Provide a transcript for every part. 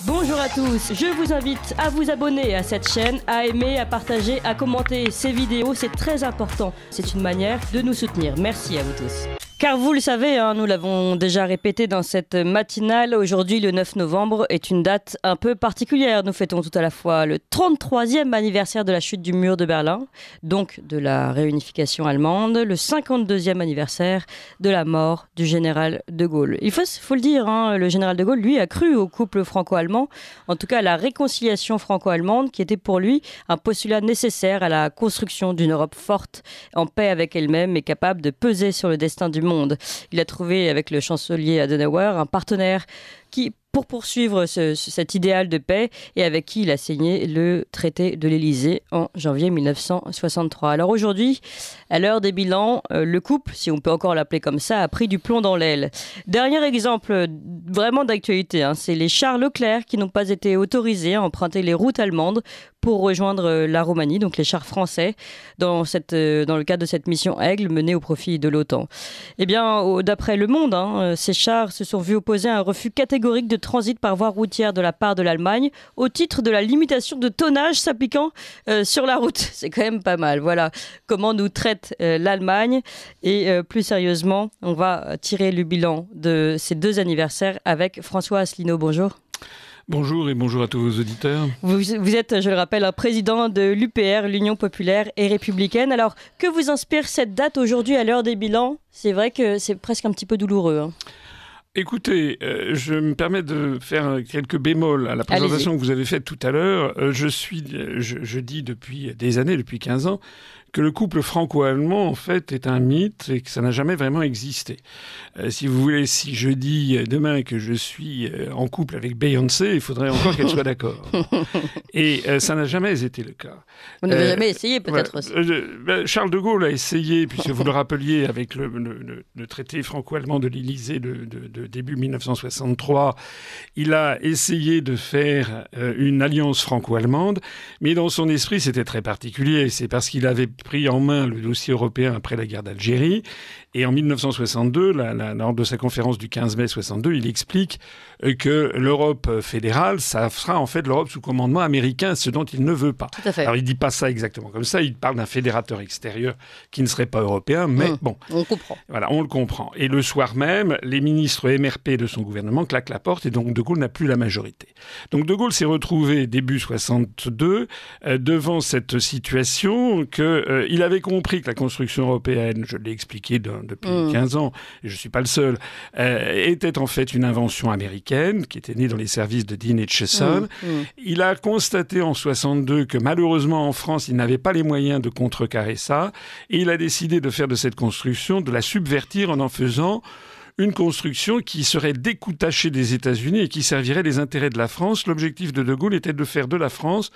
Bonjour à tous, je vous invite à vous abonner à cette chaîne, à aimer, à partager, à commenter ces vidéos, c'est très important. C'est une manière de nous soutenir. Merci à vous tous. Car vous le savez, nous l'avons déjà répété dans cette matinale, aujourd'hui le 9 novembre est une date un peu particulière. Nous fêtons tout à la fois le 33e anniversaire de la chute du mur de Berlin, donc de la réunification allemande, le 52e anniversaire de la mort du général de Gaulle. Il faut le dire, le général de Gaulle, lui, a cru au couple franco-allemand, en tout cas à la réconciliation franco-allemande, qui était pour lui un postulat nécessaire à la construction d'une Europe forte, en paix avec elle-même et capable de peser sur le destin du monde. Il a trouvé avec le chancelier Adenauer un partenaire pour poursuivre cet idéal de paix et avec qui il a signé le traité de l'Élysée en janvier 1963. Alors aujourd'hui, à l'heure des bilans, le couple, si on peut encore l'appeler comme ça, a pris du plomb dans l'aile. Dernier exemple vraiment d'actualité, c'est les chars Leclerc qui n'ont pas été autorisés à emprunter les routes allemandes pour rejoindre la Roumanie, donc les chars français, dans le cadre de cette mission Aigle menée au profit de l'OTAN. Eh bien, d'après Le Monde, ces chars se sont vus opposer un refus catégorique de transit par voie routière de la part de l'Allemagne au titre de la limitation de tonnage s'appliquant sur la route. C'est quand même pas mal. Voilà comment nous traite l'Allemagne. Et plus sérieusement, on va tirer le bilan de ces deux anniversaires avec François Asselineau. Bonjour. Bonjour et bonjour à tous vos auditeurs. Vous êtes, je le rappelle, un président de l'UPR, l'Union populaire et républicaine. Alors, que vous inspire cette date aujourd'hui à l'heure des bilans ? C'est vrai que c'est presque un petit peu douloureux. Écoutez, je me permets de faire quelques bémols à la présentation que vous avez faite tout à l'heure. Je dis depuis des années, depuis 15 ans, que le couple franco-allemand, en fait, est un mythe et que ça n'a jamais vraiment existé. Si vous voulez, si je dis demain que je suis en couple avec Beyoncé, il faudrait encore qu'elle soit d'accord. Et ça n'a jamais été le cas. Vous n'avez jamais essayé, peut-être aussi. Charles de Gaulle a essayé, puisque vous le rappeliez, avec le traité franco-allemand de l'Élysée de début 1963, il a essayé de faire une alliance franco-allemande, mais dans son esprit, c'était très particulier. C'est parce qu'il avait pris en main le dossier européen après la guerre d'Algérie. Et en 1962, lors de sa conférence du 15 mai 62, il explique que l'Europe fédérale, ça sera en fait l'Europe sous commandement américain, ce dont il ne veut pas. Tout à fait. Alors il ne dit pas ça exactement comme ça, il parle d'un fédérateur extérieur qui ne serait pas européen, mais bon. On comprend. Voilà, on le comprend. Et le soir même, les ministres MRP de son gouvernement claquent la porte et donc De Gaulle n'a plus la majorité. Donc De Gaulle s'est retrouvé début 62 devant cette situation qu'il avait compris que la construction européenne, je l'ai expliqué depuis 15 ans, et je ne suis pas le seul, était en fait une invention américaine qui était née dans les services de Dean Acheson. Il a constaté en 62 que malheureusement en France, il n'avait pas les moyens de contrecarrer ça, et il a décidé de faire de cette construction, de la subvertir en faisant une construction qui serait découtachée des États-Unis et qui servirait les intérêts de la France. L'objectif de Gaulle était de faire de la France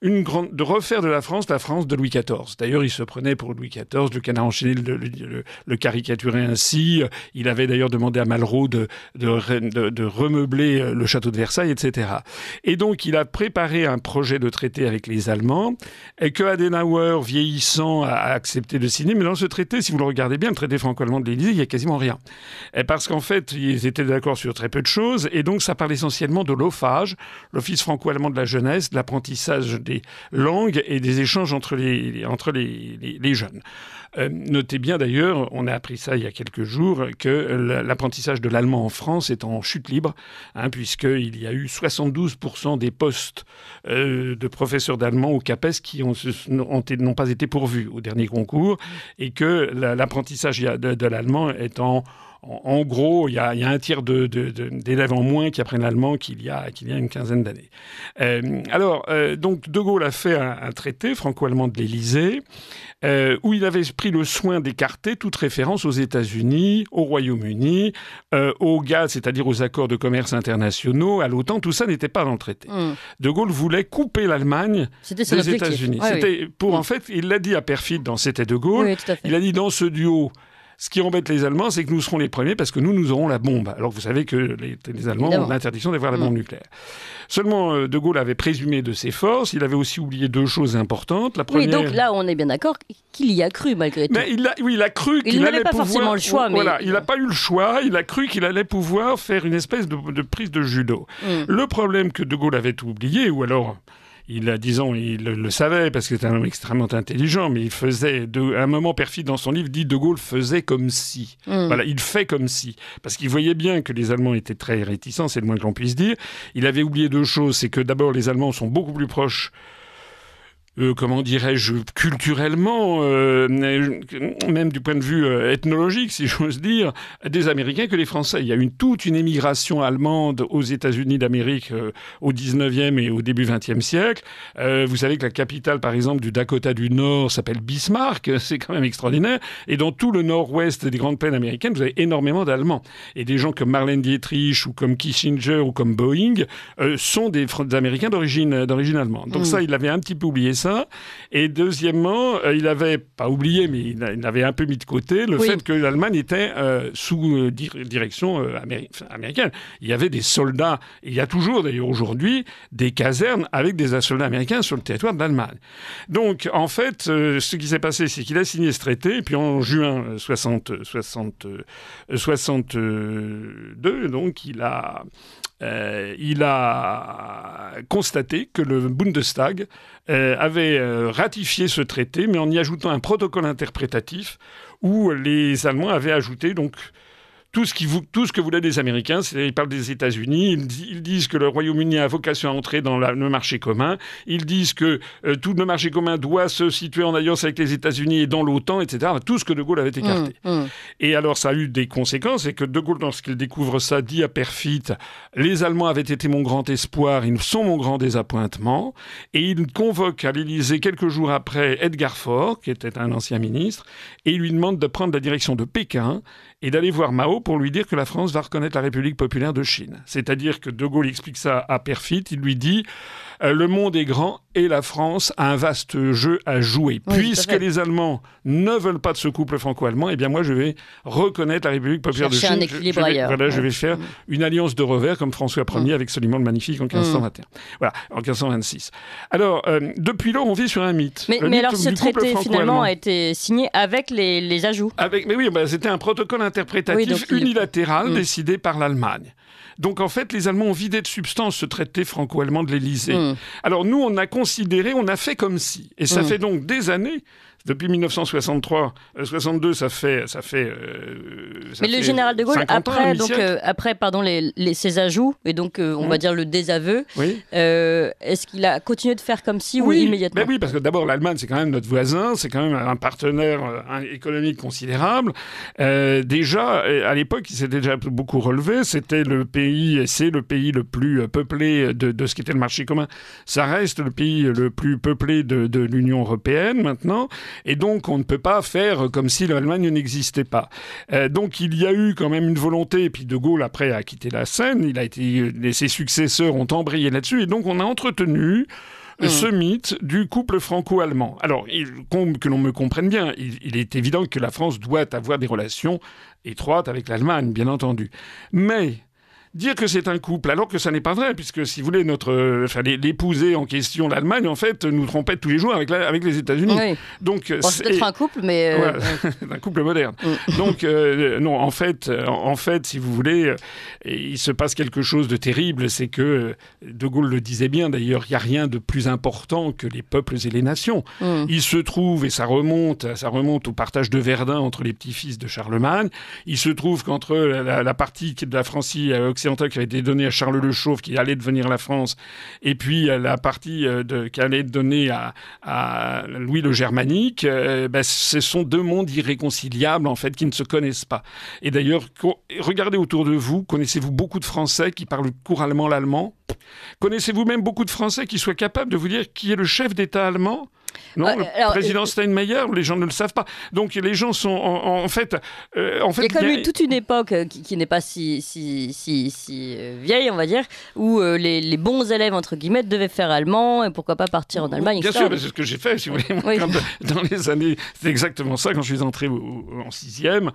de refaire de la France de Louis XIV. D'ailleurs, il se prenait pour Louis XIV, le canard enchaîné le caricaturait ainsi. Il avait d'ailleurs demandé à Malraux de remeubler le château de Versailles, etc. Et donc, il a préparé un projet de traité avec les Allemands et que Adenauer, vieillissant, a accepté de signer. Mais dans ce traité, si vous le regardez bien, le traité franco-allemand de l'Élysée, il n'y a quasiment rien. Parce qu'en fait, ils étaient d'accord sur très peu de choses et donc ça parle essentiellement de l'OFAGE, l'Office franco-allemand de la jeunesse, de l'apprentissage des langues et des échanges entre les jeunes. Notez bien d'ailleurs, on a appris ça il y a quelques jours, que l'apprentissage de l'allemand en France est en chute libre, puisqu'il y a eu 72% des postes de professeurs d'allemand au CAPES qui n'ont pas été pourvus au dernier concours, et que l'apprentissage de l'allemand est en gros, il y a un tiers d'élèves en moins qui apprennent l'allemand qu'il y a une quinzaine d'années. Donc De Gaulle a fait un traité franco-allemand de l'Élysée où il avait pris le soin d'écarter toute référence aux États-Unis, au Royaume-Uni, au GATT, c'est-à-dire aux accords de commerce internationaux, à l'OTAN. Tout ça n'était pas dans le traité. De Gaulle voulait couper l'Allemagne des États-Unis. En fait, il l'a dit à perfide dans C'était De Gaulle. Oui, tout à fait. Il a dit dans ce duo, Ce qui embête les Allemands, c'est que nous serons les premiers parce que nous aurons la bombe. Alors que vous savez que les Allemands ont l'interdiction d'avoir la bombe nucléaire. Seulement, De Gaulle avait présumé de ses forces. Il avait aussi oublié 2 choses importantes. La première... Oui, donc là, on est bien d'accord qu'il y a cru malgré tout. Mais il a cru qu'il allait pas pouvoir... forcément le choix. Voilà, il n'a pas eu le choix. Il a cru qu'il allait pouvoir faire une espèce de prise de judo. Le problème que De Gaulle avait oublié, ou alors... Il le savait parce que c'était un homme extrêmement intelligent, mais il faisait, à un moment perfide dans son livre, dit De Gaulle faisait comme si. Voilà, il fait comme si. Parce qu'il voyait bien que les Allemands étaient très réticents, c'est le moins que l'on puisse dire. Il avait oublié 2 choses, c'est que d'abord les Allemands sont beaucoup plus proches comment dirais-je, culturellement, même du point de vue ethnologique, si j'ose dire, des Américains que les Français. Il y a eu toute une émigration allemande aux États-Unis d'Amérique au 19e et au début 20e siècle. Vous savez que la capitale, par exemple, du Dakota du Nord s'appelle Bismarck. C'est quand même extraordinaire. Et dans tout le nord-ouest des grandes plaines américaines, vous avez énormément d'Allemands. Et des gens comme Marlène Dietrich ou comme Kissinger ou comme Boeing sont des Américains d'origine allemande. Donc ça, il avait un petit peu oublié ça. Et deuxièmement, il n'avait pas oublié, mais il avait un peu mis de côté le fait que l'Allemagne était sous direction américaine. Il y avait des soldats, et il y a toujours d'ailleurs aujourd'hui des casernes avec des soldats américains sur le territoire de l'Allemagne. Donc en fait, ce qui s'est passé, c'est qu'il a signé ce traité, et puis en juin 62, donc il a constaté que le Bundestag avait ratifié ce traité, mais en y ajoutant un protocole interprétatif où les Allemands avaient ajouté donc tout ce que voulaient les Américains. Ils parlent des États-Unis, ils disent que le Royaume-Uni a vocation à entrer dans le marché commun, ils disent que tout le marché commun doit se situer en alliance avec les États-Unis et dans l'OTAN, etc. Tout ce que De Gaulle avait écarté. Et alors ça a eu des conséquences, et que De Gaulle, lorsqu'il découvre ça, dit à Perfit « Les Allemands avaient été mon grand espoir, ils sont mon grand désappointement », et il convoque à l'Élysée quelques jours après Edgar Faure, qui était un ancien ministre, et il lui demande de prendre la direction de Pékin et d'aller voir Mao pour lui dire que la France va reconnaître la République populaire de Chine. C'est-à-dire que De Gaulle explique ça à Perfit, il lui dit « Le monde est grand et la France a un vaste jeu à jouer. Puisque les Allemands ne veulent pas de ce couple franco-allemand, eh bien moi je vais reconnaître la République populaire de Chine. Un équilibre ailleurs. Je vais faire une alliance de revers comme François Ier avec Soliman le Magnifique en 1521. Voilà, en 1526. Alors, depuis lors, on vit sur un mythe. Mais alors ce traité finalement a été signé avec les ajouts. Mais oui, c'était un protocole interprétatif unilatéral décidé par l'Allemagne. Donc en fait, les Allemands ont vidé de substance ce traité franco-allemand de l'Élysée. Alors nous, on a fait comme si. Et ça fait donc des années. Depuis 1962, ça fait. Mais le général de Gaulle, après ces ajouts, et donc on va dire le désaveu, est-ce qu'il a continué de faire comme si ou immédiatement? Oui, parce que d'abord l'Allemagne, c'est quand même notre voisin, c'est quand même un partenaire économique considérable. Déjà, à l'époque, il s'était déjà beaucoup relevé. C'était le pays, et c'est le pays le plus peuplé de ce qu'était le marché commun. Ça reste le pays le plus peuplé de l'Union européenne maintenant. Et donc, on ne peut pas faire comme si l'Allemagne n'existait pas. Donc, il y a eu quand même une volonté, et puis De Gaulle, après, a quitté la scène. Ses successeurs ont embrayé là-dessus, et donc on a entretenu ce mythe du couple franco-allemand. Alors, que l'on me comprenne bien, il est évident que la France doit avoir des relations étroites avec l'Allemagne, bien entendu. Mais dire que c'est un couple, alors que ça n'est pas vrai, puisque, si vous voulez, l'épousée en question, l'Allemagne, en fait, nous trompette tous les jours avec les États-Unis. Oui. Donc, c'est peut-être un couple, mais... Voilà, un couple moderne. Donc, non, en fait, si vous voulez, il se passe quelque chose de terrible, c'est que, De Gaulle le disait bien, d'ailleurs, il n'y a rien de plus important que les peuples et les nations. Il se trouve, et ça remonte au partage de Verdun entre les petits-fils de Charlemagne, il se trouve qu'entre la partie de la Francie occidentale qui avait été donnée à Charles le Chauve, qui allait devenir la France, et puis la partie qui allait être donnée à Louis le Germanique, ce sont 2 mondes irréconciliables, en fait, qui ne se connaissent pas. Et d'ailleurs, regardez autour de vous, connaissez-vous beaucoup de Français qui parlent couramment l'allemand? Connaissez-vous même beaucoup de Français qui soient capables de vous dire qui est le chef d'État allemand? Non, le président Steinmeier, les gens ne le savent pas. Donc les gens sont en fait... il y a quand même eu toute une époque qui n'est pas si vieille, on va dire, où les bons élèves, entre guillemets, devaient faire allemand et pourquoi pas partir en Allemagne. Bien sûr, c'est ce que j'ai fait, si vous voulez. Oui. Dans les années... C'est exactement ça, quand je suis entré en 6e.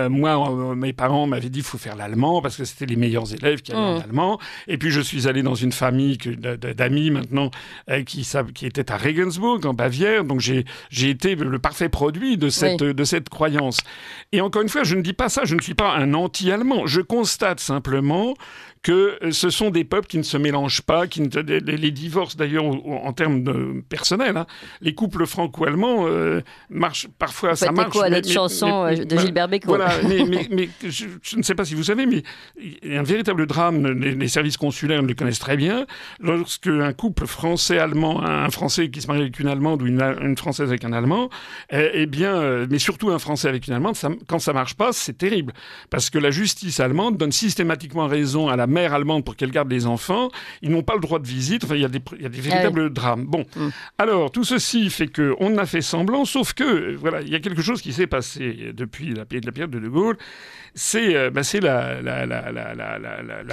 Moi, mes parents m'avaient dit qu'il faut faire l'allemand parce que c'était les meilleurs élèves qui allaient en allemand. Et puis je suis allé dans une famille d'amis maintenant qui était à Regensburg, en Bavière, donc j'ai été le parfait produit de cette croyance. Et encore une fois, je ne dis pas ça, je ne suis pas un anti-allemand, je constate simplement que ce sont des peuples qui ne se mélangent pas, les divorces d'ailleurs en termes personnels, hein, les couples franco-allemands marchent parfois, ça marche. Quoi, notre chanson de Gilbert Bécaud. Voilà, mais je ne sais pas si vous savez, mais il y a un véritable drame, les services consulaires le connaissent très bien, lorsque un couple français-allemand, un Français qui se marie avec une Allemande ou une Française avec un Allemand, mais surtout un Français avec une Allemande, quand ça marche pas, c'est terrible, parce que la justice allemande donne systématiquement raison à la mère allemande pour qu'elle garde les enfants, ils n'ont pas le droit de visite, enfin il y a des véritables drames. Bon, alors tout ceci fait qu'on a fait semblant, sauf que voilà, il y a quelque chose qui s'est passé depuis la période de De Gaulle, c'est la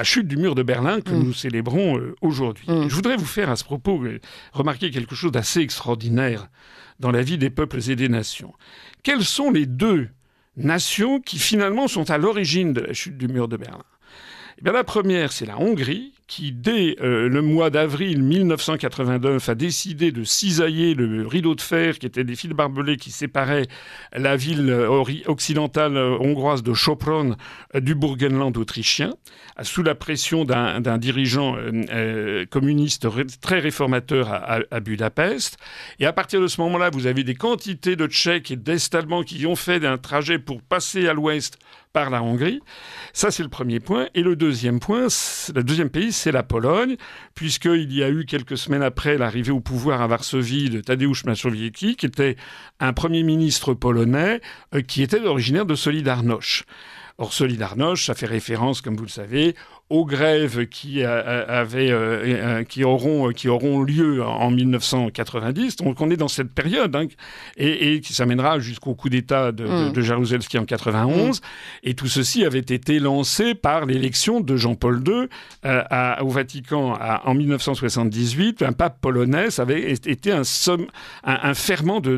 chute du mur de Berlin que nous célébrons aujourd'hui. Je voudrais vous faire à ce propos remarquer quelque chose d'assez extraordinaire dans la vie des peuples et des nations. Quelles sont les deux nations qui finalement sont à l'origine de la chute du mur de Berlin ? Eh bien, la première, c'est la Hongrie, qui, dès le mois d'avril 1989, a décidé de cisailler le rideau de fer, qui était des fils barbelés qui séparaient la ville occidentale hongroise de Sopron du Burgenland autrichien, sous la pression d'un dirigeant communiste très réformateur à Budapest. Et à partir de ce moment-là, vous avez des quantités de Tchèques et d'Est-Allemands qui ont fait un trajet pour passer à l'ouest par la Hongrie. Ça, c'est le premier point. Et le deuxième pays, c'est la Pologne, puisqu'il y a eu quelques semaines après l'arrivée au pouvoir à Varsovie de Tadeusz Mazowiecki, qui était un premier ministre polonais qui était originaire de Solidarność. Or, Solidarność, ça fait référence, comme vous le savez, aux grèves qui auront lieu en 1990. Donc on est dans cette période, hein, et qui s'amènera jusqu'au coup d'État de Jaruzelski en 91. Et tout ceci avait été lancé par l'élection de Jean-Paul II au Vatican en 1978. Un pape polonais, ça avait été un ferment de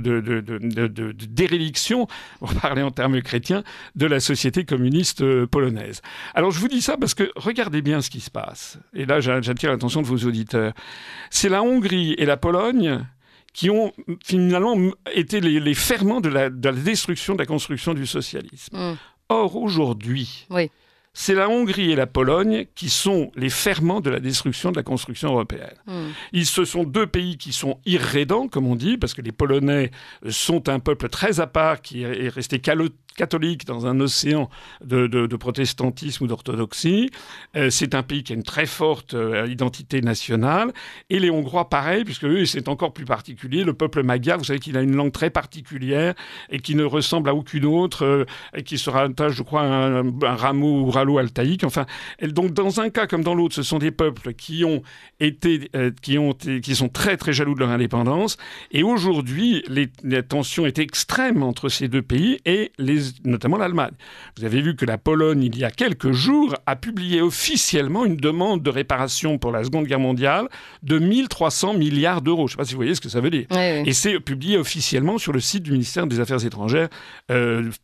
déréliction, pour parler en termes chrétiens, de la société communiste polonaise. Alors je vous dis ça parce que regardez bien ce qui se passe. Et là, j'attire l'attention de vos auditeurs. C'est la Hongrie et la Pologne qui ont finalement été les ferments de la destruction de la construction du socialisme. Or, aujourd'hui, c'est la Hongrie et la Pologne qui sont les ferments de la destruction de la construction européenne. Ce sont deux pays qui sont irrédents, comme on dit, parce que les Polonais sont un peuple très à part qui est resté catholique dans un océan de protestantisme ou d'orthodoxie. C'est un pays qui a une très forte identité nationale. Et les Hongrois, pareil, puisque eux, c'est encore plus particulier. Le peuple magyar, vous savez qu'il a une langue très particulière et qui ne ressemble à aucune autre, et qui se rattache, je crois, à un rameau ou ralo altaïque. Enfin, donc, dans un cas comme dans l'autre, ce sont des peuples qui sont très, très jaloux de leur indépendance. Et aujourd'hui, la tension est extrême entre ces deux pays et notamment l'Allemagne. Vous avez vu que la Pologne, il y a quelques jours, a publié officiellement une demande de réparation pour la Seconde Guerre mondiale de 1300 milliards d'euros. Je ne sais pas si vous voyez ce que ça veut dire. Oui. Et c'est publié officiellement sur le site du ministère des Affaires étrangères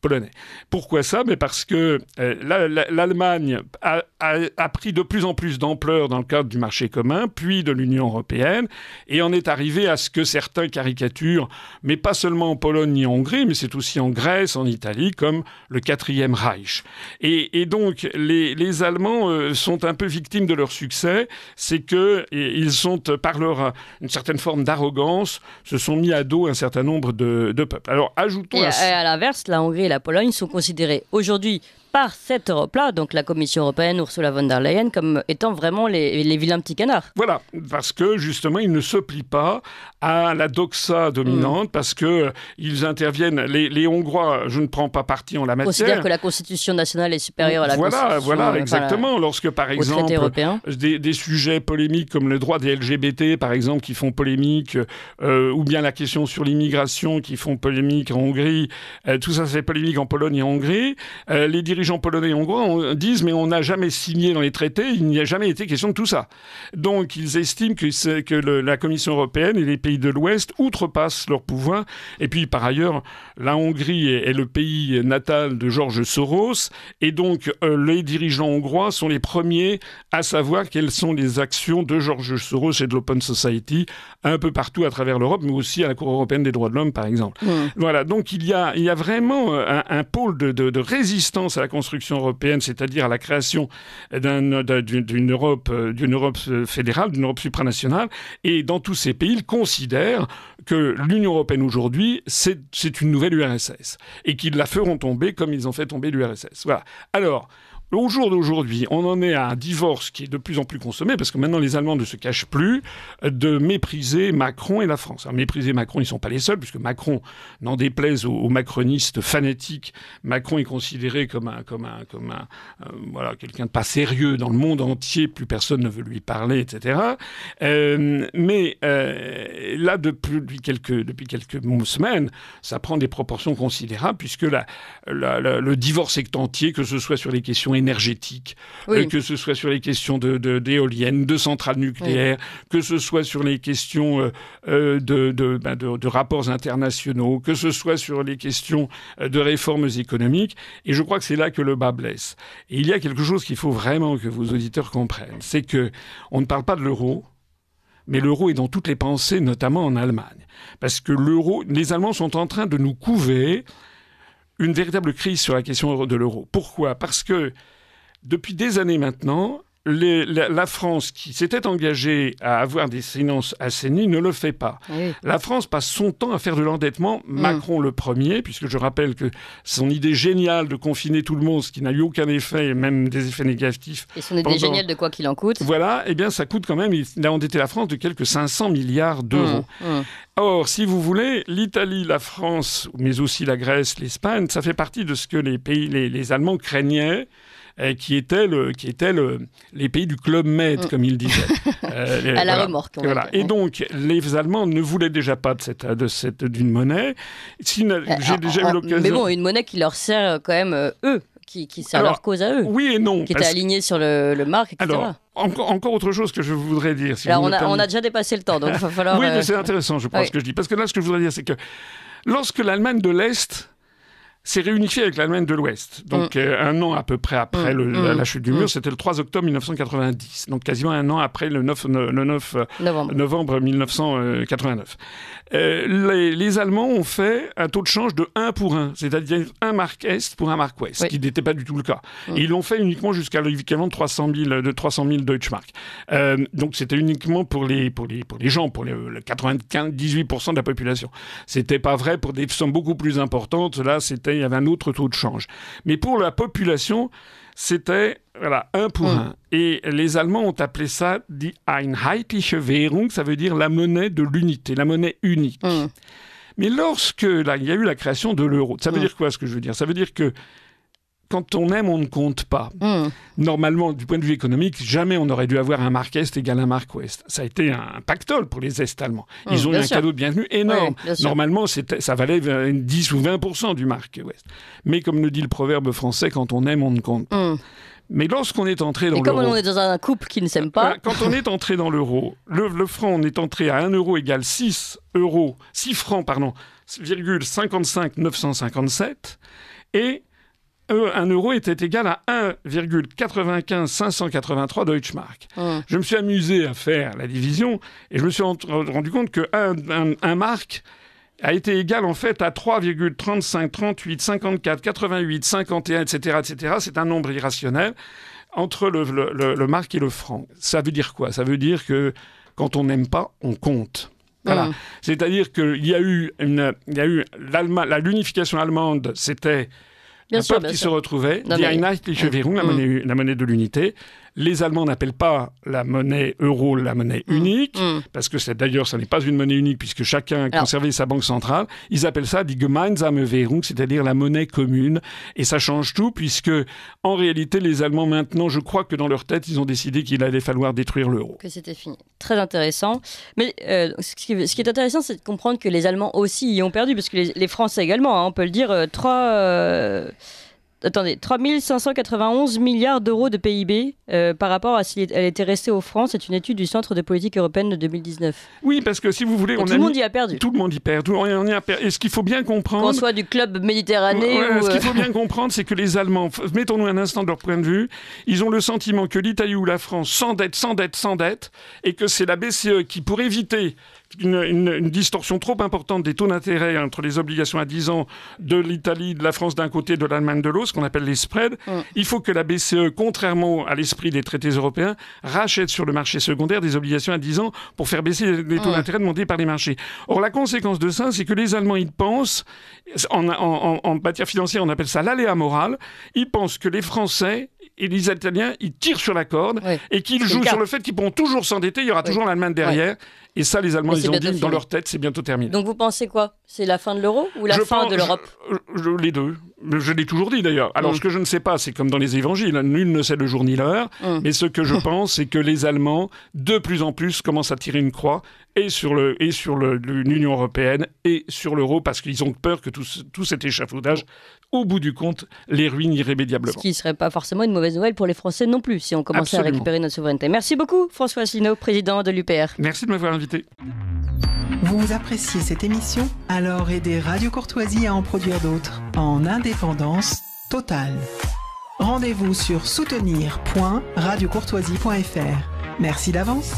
polonais. Pourquoi ça ? Parce que l'Allemagne a pris de plus en plus d'ampleur dans le cadre du marché commun, puis de l'Union européenne, et en est arrivé à ce que certains caricaturent, mais pas seulement en Pologne ni en Hongrie, mais c'est aussi en Grèce, en Italie, comme le Quatrième Reich. Et donc, les Allemands sont un peu victimes de leur succès. C'est qu'ils sont, par une certaine forme d'arrogance, se sont mis à dos un certain nombre de peuples. Alors, ajoutons... à l'inverse, la Hongrie et la Pologne sont considérées aujourd'hui par cette Europe-là, donc la Commission européenne, Ursula von der Leyen, comme étant vraiment les vilains petits canards. Voilà, parce que justement, ils ne se plient pas à la doxa dominante, parce qu'ils interviennent. Les Hongrois, je ne prends pas parti en la matière. Considèrent que la Constitution nationale est supérieure à la Constitution. Voilà, exactement. Lorsque, par exemple, des sujets polémiques comme le droit des LGBT, par exemple, qui font polémique, ou bien la question sur l'immigration qui font polémique en Hongrie, tout ça fait polémique en Pologne et en Hongrie. Les dirigeants polonais et hongrois disent mais on n'a jamais signé dans les traités, il n'y a jamais été question de tout ça. Donc ils estiment que la Commission européenne et les pays de l'Ouest outrepassent leur pouvoir. Et puis par ailleurs, la Hongrie est le pays natal de George Soros, et donc les dirigeants hongrois sont les premiers à savoir quelles sont les actions de George Soros et de l'Open Society un peu partout à travers l'Europe, mais aussi à la Cour européenne des droits de l'homme, par exemple. Voilà, donc il y a vraiment un pôle de résistance à la construction européenne, c'est-à-dire à la création d'une Europe fédérale, d'une Europe supranationale. Et dans tous ces pays, ils considèrent que l'Union européenne aujourd'hui, c'est une nouvelle URSS. Et qu'ils la feront tomber comme ils ont fait tomber l'URSS. Voilà. Alors, au jour d'aujourd'hui, on en est à un divorce qui est de plus en plus consommé, parce que maintenant les Allemands ne se cachent plus de mépriser Macron et la France. Alors, mépriser Macron, ils ne sont pas les seuls, puisque Macron, n'en déplaise aux macronistes fanatiques, Macron est considéré comme quelqu'un de pas sérieux dans le monde entier, plus personne ne veut lui parler, etc. Mais là, depuis quelques semaines, ça prend des proportions considérables, puisque le divorce est entier, que ce soit sur les questions énergétiques, que ce soit sur les questions d'éoliennes, de centrales nucléaires, que ce soit sur les questions de rapports internationaux, que ce soit sur les questions de réformes économiques. Et je crois que c'est là que le bas blesse. Et il y a quelque chose qu'il faut vraiment que vos auditeurs comprennent, c'est que on ne parle pas de l'euro, mais l'euro est dans toutes les pensées, notamment en Allemagne. Parce que les Allemands sont en train de nous couver une véritable crise sur la question de l'euro. Pourquoi ? Parce que depuis des années maintenant, la France, qui s'était engagée à avoir des finances assainies, ne le fait pas. Oui. La France passe son temps à faire de l'endettement, Macron le premier, puisque je rappelle que son idée géniale de confiner tout le monde, ce qui n'a eu aucun effet, et même des effets négatifs. Et son idée géniale de quoi qu'il en coûte. Voilà, eh bien ça coûte quand même, il a endetté la France de quelques 500 milliards d'euros. Or, si vous voulez, l'Italie, la France, mais aussi la Grèce, l'Espagne, ça fait partie de ce que les Allemands craignaient, qui étaient les pays du Club Med, comme ils disaient. À la remorque. Voilà. Et donc, les Allemands ne voulaient déjà pas d'une monnaie. J'ai déjà eu l'occasion... Mais bon, une monnaie qui leur sert quand même, eux, qui sert leur cause à eux. Oui et non. Qui était alignée sur le marque, etc. Alors, encore autre chose que je voudrais dire. Si alors, on a déjà dépassé le temps, donc il va falloir... Oui, mais c'est intéressant, je pense, ce que je dis. Parce que là, ce que je voudrais dire, c'est que lorsque l'Allemagne de l'Est s'est réunifiée avec l'Allemagne de l'Ouest. Donc, un an à peu près après la chute du mur, c'était le 3 octobre 1990. Donc, quasiment un an après le 9 novembre 1989. Les Allemands ont fait un taux de change de 1 pour 1, c'est-à-dire un mark Est pour un mark Ouest, ce qui n'était pas du tout le cas. Et ils l'ont fait uniquement jusqu'à l'équivalent de 300 000 Deutschmark. Donc, c'était uniquement pour les gens, pour les 98% de la population. C'était pas vrai pour des sommes beaucoup plus importantes. Là, il y avait un autre taux de change. Mais pour la population, c'était 1 pour 1. Et les Allemands ont appelé ça die Einheitliche Währung, ça veut dire la monnaie de l'unité, la monnaie unique. Mais lorsque il y a eu la création de l'euro, ça veut dire quoi ce que je veux dire ? Ça veut dire que quand on aime, on ne compte pas. Normalement, du point de vue économique, jamais on n'aurait dû avoir un mark Est égal à un mark Ouest. Ça a été un pactole pour les Est-Allemands. Ils ont eu un cadeau de bienvenue énorme. Normalement, ça valait 10 ou 20% du mark Ouest. Mais comme le dit le proverbe français, quand on aime, on ne compte pas. Mais lorsqu'on est entré dans l'euro... Et comme on est dans un couple qui ne s'aime pas... Quand on est entré dans l'euro, le franc, on est entré à 1 euro égale 6 francs, 55 957, et 1 euro était égal à 1,95 583 Deutschmark. Je me suis amusé à faire la division et je me suis rendu compte que un mark a été égal en fait à 3,35, 38, 54, 88, 51, etc., etc. C'est un nombre irrationnel entre le mark et le franc. Ça veut dire quoi ? Ça veut dire que quand on n'aime pas, on compte. Voilà. C'est-à-dire qu'il y a eu l'unification allemande, c'était Bien un sûr, peuple qui se retrouvait, Non, die mais- Einheitliche Währung, la monnaie de l'unité. Les Allemands n'appellent pas la monnaie euro la monnaie unique, parce que d'ailleurs, ça n'est pas une monnaie unique, puisque chacun a conservé sa banque centrale. Ils appellent ça die Gemeinsame Währung, c'est-à-dire la monnaie commune. Et ça change tout, puisque en réalité, les Allemands, maintenant, je crois que dans leur tête, ils ont décidé qu'il allait falloir détruire l'euro. Que c'était fini. Très intéressant. Mais ce qui est intéressant, c'est de comprendre que les Allemands aussi y ont perdu, parce que les Français également, hein, on peut le dire, 3591 milliards d'euros de PIB par rapport à si elle était restée aux francs. C'est une étude du Centre de politique européenne de 2019. Oui, parce que si vous voulez... Tout le monde y a perdu. Tout le monde y perd. On y a perdu. Et ce qu'il faut bien comprendre... Qu'on soit du club méditerranéen ou... Ce qu'il faut bien comprendre, c'est que les Allemands, mettons-nous un instant de leur point de vue, ils ont le sentiment que l'Italie ou la France s'endettent, et que c'est la BCE qui, pour éviter une distorsion trop importante des taux d'intérêt entre les obligations à 10 ans de l'Italie, de la France d'un côté, de l'Allemagne de l'autre, ce qu'on appelle les spreads, il faut que la BCE, contrairement à l'esprit des traités européens, rachète sur le marché secondaire des obligations à 10 ans pour faire baisser les taux d'intérêt demandés par les marchés. Or, la conséquence de ça, c'est que les Allemands, ils pensent, en matière financière, on appelle ça l'aléa moral, ils pensent que les Français et les Italiens, ils tirent sur la corde et qu'ils jouent sur le fait qu'ils pourront toujours s'endetter, il y aura toujours l'Allemagne derrière. Et ça, les Allemands, ils ont dit dans leur tête, c'est bientôt terminé. Donc vous pensez quoi? C'est la fin de l'euro ou la fin de l'Europe? Les deux. Je l'ai toujours dit d'ailleurs. Alors ce que je ne sais pas, c'est comme dans les évangiles, nul ne sait le jour ni l'heure, mais ce que je pense, c'est que les Allemands, de plus en plus, commencent à tirer une croix et sur l'Union européenne et sur l'euro, parce qu'ils ont peur que tout cet échafaudage, au bout du compte, les ruine irrémédiablement. Ce qui ne serait pas forcément une mauvaise nouvelle pour les Français non plus, si on commençait à récupérer notre souveraineté. Merci beaucoup, François Asselineau, président de l'UPR. Merci de m'avoir invité. Vous appréciez cette émission? Alors aidez Radio Courtoisie à en produire d'autres, en indépendance totale. Rendez-vous sur soutenir.radiocourtoisie.fr. Merci d'avance.